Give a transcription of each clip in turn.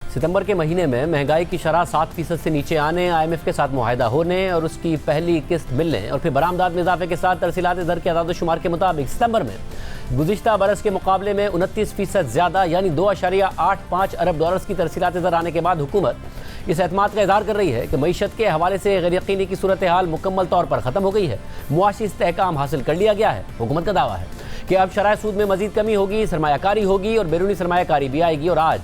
सितंबर के महीने में महंगाई की शरह 7% से नीचे आने, IMF के साथ मुआहदा होने और उसकी पहली किस्त मिलने और फिर बरामदात में इजाफे के साथ तरसीलात दर के आदाद-ओ-शुमार के मुताबिक सितंबर में गुज़िश्ता बरस के मुकाबले में 29% ज़्यादा यानी $2.85 अरब की तरसीलात दर आने के बाद हुकूमत इस एतमाद का इज़हार कर रही है कि मईशत के हवाले से गैर यकीनी की सूरत हाल मुकम्मल तौर पर ख़त्म हो गई है। मुआशी इस्तेहकाम हासिल कर लिया गया है। हुकूमत का दावा है कि अब शराय सूद में मजीद कमी होगी, सरमायाकारी होगी और बैरूनी सरमायाकारी भी आएगी। और आज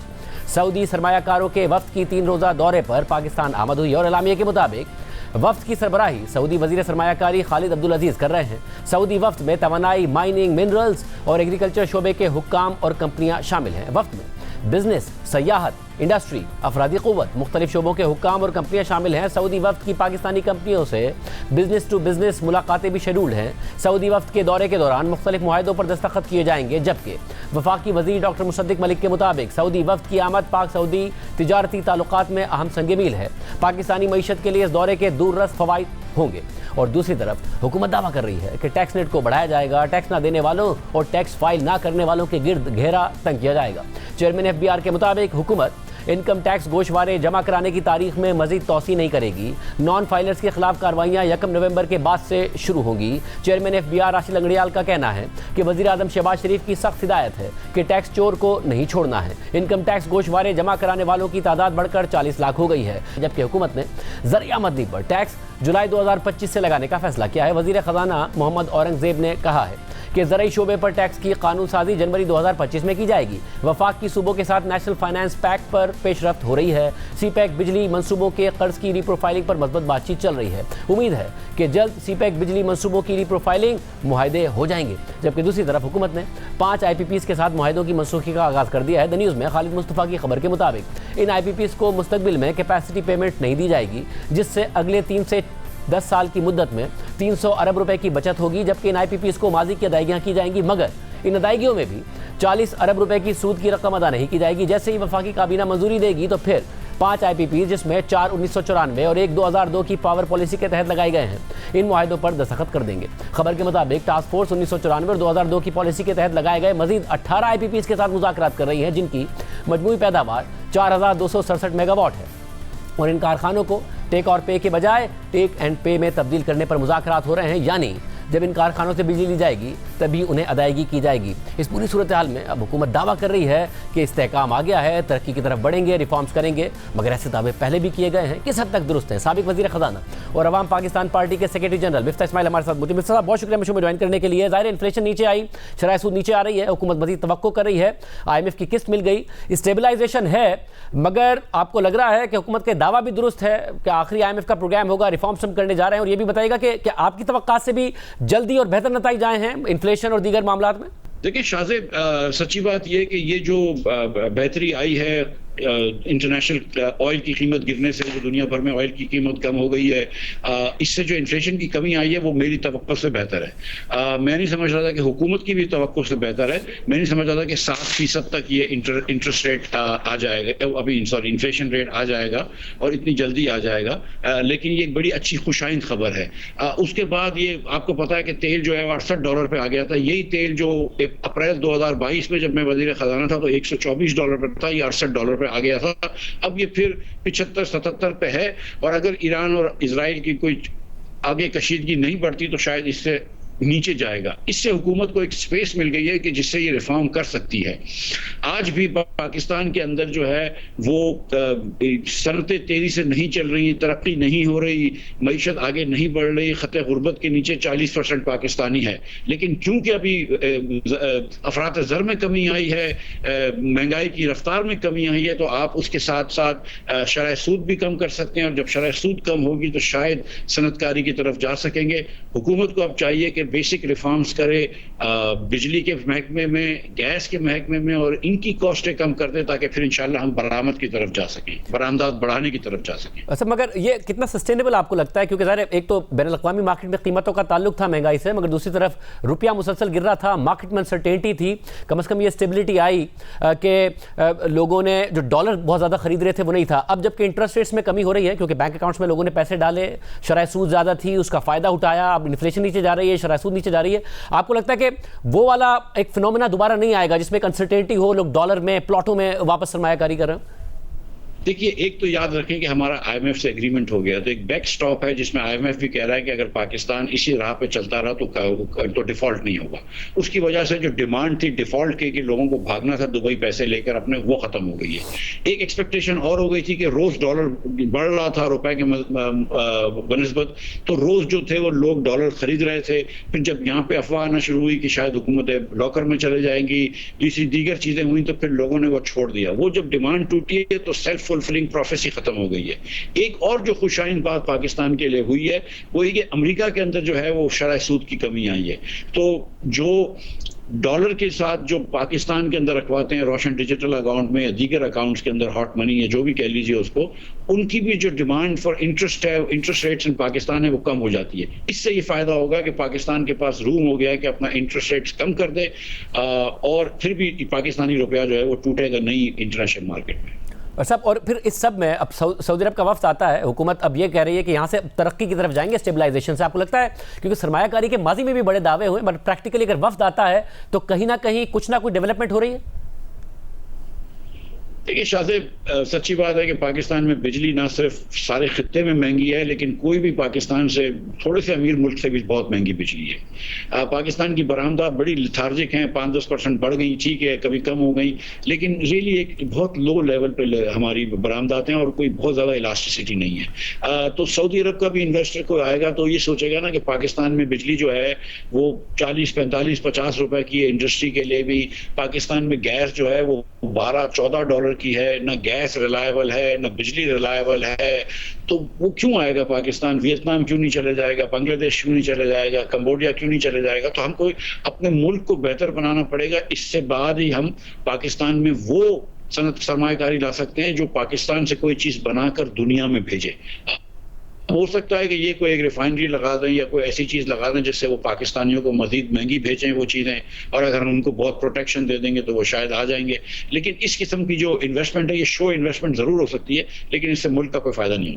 सऊदी सरमायाकारों के वफ्द की 3 रोज़ा दौरे पर पाकिस्तान आमद हुई और एलामिया के मुताबिक वफ्द की सरबराही सऊदी वजीर सरमायाकारी खालिद अब्दुल अजीज़ कर रहे हैं। सऊदी वफ्द में तवानाई, माइनिंग, मिनरल्स और एग्रीकल्चर शोबे के हुक्काम और कंपनियां शामिल हैं। वफ्द में बिजनेस, सयाहत, इंडस्ट्री, अफरादी क़ुव्वत, मुख्तलिफ शोबों के हुक्काम और कंपनियां शामिल हैं। सऊदी वफ्द की पाकिस्तानी कंपनियों से बिजनेस टू बिजनेस मुलाकातें भी शेड्यूल्ड हैं। सऊदी वफ्द के दौरे के दौरान मुख्तलिफ मुआहिदों पर दस्तखत किए जाएंगे, जबकि वफाकी वज़ीर डॉक्टर मुसद्दिक मलिक के मुताबिक सऊदी वफ्द की आमद पाक सऊदी तिजारती ताल्लुकात में अहम संग मील है। पाकिस्तानी मईशत के लिए इस दौरे के दूररस फ़वाइद होंगे। और दूसरी तरफ हुकूमत दावा कर रही है कि टैक्स नेट को बढ़ाया जाएगा, टैक्स ना देने वालों और टैक्स फाइल ना करने वालों के गिर्द घेरा तंग किया जाएगा। चेयरमैन FBR के मुताबिक हुकूमत इनकम टैक्स गोशवारे जमा कराने की तारीख में मजीद तौसी नहीं करेगी। नॉन फाइलर्स के खिलाफ कार्रवाइयाँ 1 नवंबर के बाद से शुरू होंगी। चेयरमैन FBR राशिद लंगड़ियाल का कहना है कि वज़ीर आज़म शहबाज शरीफ की सख्त हिदायत है कि टैक्स चोर को नहीं छोड़ना है। इनकम टैक्स गोशवारे जमा कराने वालों की तादाद बढ़कर 40 लाख हो गई है, जबकि हुकूमत ने ज़रिया आमदनी पर टैक्स जुलाई 2025 से लगाने का फैसला किया है। वज़ीर ख़जाना मोहम्मद औरंगज़ेब ने कहा है कि ज़रई शोबे पर टैक्स की कानून साजी जनवरी 2025 में की जाएगी। वफाक की सूबों के साथ नेशनल फाइनेंस पैक्ट पर पेशरफ्त हो रही है। CPEC बिजली मंसूबों के कर्ज की रीप्रोफाइलिंग पर मज़बूत बातचीत चल रही है। उम्मीद है कि जल्द CPEC बिजली मंसूबों की रीप्रोफाइलिंग मुआहदे हो जाएंगे। जबकि दूसरी तरफ हुकूमत ने 5 IPPs के साथ मुआहदों की मनसूखी का आगाज़ कर दिया है। द न्यूज़ में खालिद मुस्तफ़ा की खबर के मुताबिक इन IPPs को मुस्तकबिल में कैपेसिटी पेमेंट नहीं दी जाएगी, जिससे अगले 3 से 10 साल की मुद्दत में 300 अरब रुपए की बचत होगी। जबकि इन IPPs को माजी की अदायगियाँ की जाएंगी, मगर इन अदायगियों में भी 40 अरब रुपए की सूद की रकम अदा नहीं की जाएगी। जैसे ही वफाकी काबीना मंजूरी देगी तो फिर 5 IPPs, जिसमें 4 1994 और 1 2002 की पावर पॉलिसी के तहत लगाए गए हैं, इन मुआहिदों पर दस्तखत कर देंगे। खबर के मुताबिक टास्क फोर्स 1994 और 2002 की पॉलिसी के तहत लगाए गए मजीद 18 IPPs के साथ मुज़ाकरात कर रही है, जिनकी मजमूई पैदावार 4267 मेगावाट है। और इन कारखानों को टेक और पे के बजाय टेक एंड पे में तब्दील करने पर मुज़ाकरात हो रहे हैं, यानी जब इन कारखानों से बिजली ली जाएगी तभी उन्हें अदायगी की जाएगी। इस पूरी सूरत हाल में अब हुकूमत दावा कर रही है कि इस्तेहकाम आ गया है, तरक्की की तरफ बढ़ेंगे, रिफॉर्म्स करेंगे, मगर ऐसे दावे पहले भी किए गए हैं। किस हद तक दुरुस्त हैं? साबिक वज़ीर ख़जाना और अवाम पाकिस्तान पार्टी के सेक्रेटरी जनरल मिफ्ता इस्माइल हमारे साथ। मिफ्ता साहब, बहुत शुक्रिया शो में ज्वाइन करने के लिए। ज़ाहिर इन्फ्लेशन नीचे आई, शराय सूद नीचे आ रही है, हुकूमत मज़ीद तवक्को कर रही है, IMF की किस्त मिल गई, स्टेबलाइजेशन है, मगर आपको लग रहा है कि हुकूमत का दावा भी दुरुस्त है कि आखिरी IMF का प्रोग्राम होगा, रिफॉर्म्स हम करने जा रहे हैं? और ये भी बताइएगा कि आपकी तवक्कात से भी जल्दी और बेहतर नतीजे आए हैं इन्फ्लेशन और दीगर मामलात में? देखिए शाहज़ेब, सच्ची बात यह कि ये जो बेहतरी आई है इंटरनेशनल ऑयल की कीमत गिरने से, जो दुनिया भर में ऑयल की कीमत कम हो गई है, इससे जो इन्फ्लेशन की कमी आई है वो मेरी तवक्को से बेहतर है। मैं नहीं समझ रहा था कि हुकूमत की भी तवक्को से बेहतर है। मैं नहीं समझ रहा था कि 7% तक ये इंटरेस्ट रेट आ जाएगा, अभी सॉरी इन्फ्लेशन रेट आ जाएगा और इतनी जल्दी आ जाएगा, लेकिन ये एक बड़ी अच्छी खुशाइंद खबर है। उसके बाद ये आपको पता है कि तेल जो है $68 पे आ गया था। यही तेल जो अप्रैल 2022 में जब मैं वज़ीर ख़जाना था तो $124 पर था, ये $68 आ गया था। अब ये फिर 75-77 पे है, और अगर ईरान और इजराइल की कोई आगे कशीदगी नहीं बढ़ती तो शायद इससे नीचे जाएगा। इससे हुकूमत को एक स्पेस मिल गई है कि जिससे ये रिफॉर्म कर सकती है। आज भी पाकिस्तान के अंदर जो है वो सनतें तेजी से नहीं चल रही, तरक्की नहीं हो रही, मईशत आगे नहीं बढ़ रही, खतरे गुर्बत के नीचे 40% पाकिस्तानी है। लेकिन चूंकि अभी अफरात ज़र में कमी आई है, महंगाई की रफ्तार में कमी आई है, तो आप उसके साथ साथ शरह सूद भी कम कर सकते हैं, और जब शरह सूद कम होगी तो शायद सनतकारी की तरफ जा सकेंगे। हुकूमत को अब चाहिए कि बेसिक रिफॉर्म्स करे, बिजली के महकमे में, गैस के महकमे में, और इनकी कॉस्टें कम कर दे, ताकि फिर इंशाल्लाह हम बरामद की तरफ जा सकें, बरामदात बढ़ाने की तरफ जा सकें। अच्छा, मगर ये कितना सस्टेनेबल आपको लगता है? क्योंकि ज़ाहिर एक तो बैनुल-अक़वामी मार्केट में कीमतों का ताल्लुक था महंगाई से, मगर दूसरी तरफ रुपया मुसलसल गिर रहा था, मार्केट में अनसर्टेनिटी थी, कम से कम ये स्टेबिलिटी आई कि लोगों ने जो डॉलर बहुत ज़्यादा खरीद रहे थे वो नहीं था। अब जबकि इंटरेस्ट रेट्स में कमी हो रही है क्योंकि बैंक अकाउंट्स में लोगों ने पैसे डाले, शरह सूद ज़्यादा थी, उसका फ़ायदा उठाया, अब इन्फ्लेशन नीचे जा रही है, शरह सूद नीचे जा रही है, आपको लगता है कि वो वाला एक फिनोमेना दोबारा नहीं आएगा जिसमें एक अनसर्टेनिटी हो, लोग डॉलर में, प्लॉटों में वापस सरमायाकारी कर रहे हैं? देखिए, एक तो याद रखें कि हमारा आईएमएफ से एग्रीमेंट हो गया, तो एक बैक स्टॉप है जिसमें आईएमएफ भी कह रहा है कि अगर पाकिस्तान इसी राह पे चलता रहा तो डिफॉल्ट नहीं होगा। उसकी वजह से जो डिमांड थी डिफॉल्ट की कि लोगों को भागना था दुबई पैसे लेकर अपने, वो खत्म हो गई है। एक एक्सपेक्टेशन और हो गई थी कि रोज डॉलर बढ़ रहा था रुपए के बनिस्बत, तो रोज जो थे वो लोग डॉलर खरीद रहे थे। फिर जब यहाँ पे अफवाह आना शुरू हुई कि शायद हुकूमतें लॉकर में चले जाएंगी, दीगर चीजें हुई, तो फिर लोगों ने वो छोड़ दिया। वो जब डिमांड टूटी है तो सेल्फ फुलफिलिंग प्रोफेसी खत्म हो गई है। एक और जो खुशाइन बात पाकिस्तान के लिए हुई है वो ये कि अमेरिका के अंदर जो है वो शरह सूद की कमी आई है। तो जो डॉलर के साथ जो पाकिस्तान के अंदर रखवाते हैं रोशन डिजिटल अकाउंट में या दीगर अकाउंट्स के अंदर हॉट मनी है जो भी कह लीजिए उसको, उनकी भी जो डिमांड फॉर इंटरेस्ट है, इंटरेस्ट रेट्स इन पाकिस्तान है, वो कम हो जाती है। इससे ये फायदा होगा कि पाकिस्तान के पास रूम हो गया है कि अपना इंटरेस्ट रेट्स कम कर दे, और फिर भी पाकिस्तानी रुपया जो है वो टूटेगा नहीं इंटरनेशनल मार्केट में। और सब, और फिर इस सब में अब सऊदी अरब का वफ्द आता है, हुकूमत अब ये कह रही है कि यहाँ से तरक्की की तरफ जाएंगे, स्टेबलाइजेशन से। आपको लगता है, क्योंकि सरमायाकारी के माजी में भी बड़े दावे हुए, बट प्रैक्टिकली अगर वफ्द आता है तो कहीं ना कहीं कुछ ना कुछ डेवलपमेंट हो रही है? देखिए शाहजेब, सच्ची बात है कि पाकिस्तान में बिजली ना सिर्फ सारे खित्ते में महंगी है, लेकिन कोई भी पाकिस्तान से थोड़े से अमीर मुल्क से भी बहुत महंगी बिजली है। पाकिस्तान की बरामदा बड़ी लिथार्जिक हैं, 5-10% बढ़ गई, ठीक है, कभी कम हो गई, लेकिन रियली एक बहुत लो लेवल पे हमारी बरामदात हैं और कोई बहुत ज़्यादा इलास्टिसिटी नहीं है। तो सऊदी अरब का भी इन्वेस्टर को आएगा तो ये सोचेगा ना कि पाकिस्तान में बिजली जो है वो 40, 45, 50 रुपए की है। इंडस्ट्री के लिए भी पाकिस्तान में गैस जो है वो $12-14 की है, ना गैस रिलायबल है, ना बिजली रिलायबल है, तो वो क्यों आएगा पाकिस्तान? वियतनाम क्यों नहीं चले जाएगा? बांग्लादेश क्यों नहीं चले जाएगा? कंबोडिया क्यों नहीं चले जाएगा? तो हमको अपने मुल्क को बेहतर बनाना पड़ेगा। इससे बाद ही हम पाकिस्तान में वो सनत सरमायाकारी ला सकते हैं जो पाकिस्तान से कोई चीज बनाकर दुनिया में भेजे। हो सकता है कि ये कोई एक रिफाइनरी लगा दें या कोई ऐसी चीज लगा दें जिससे वो पाकिस्तानियों को मजीद महंगी भेजें वो चीजें, और अगर हम उनको बहुत प्रोटेक्शन दे देंगे तो वो शायद आ जाएंगे। लेकिन इस किस्म की जो इन्वेस्टमेंट है ये शो इन्वेस्टमेंट जरूर हो सकती है, लेकिन इससे मुल्क का कोई फायदा नहीं होगा।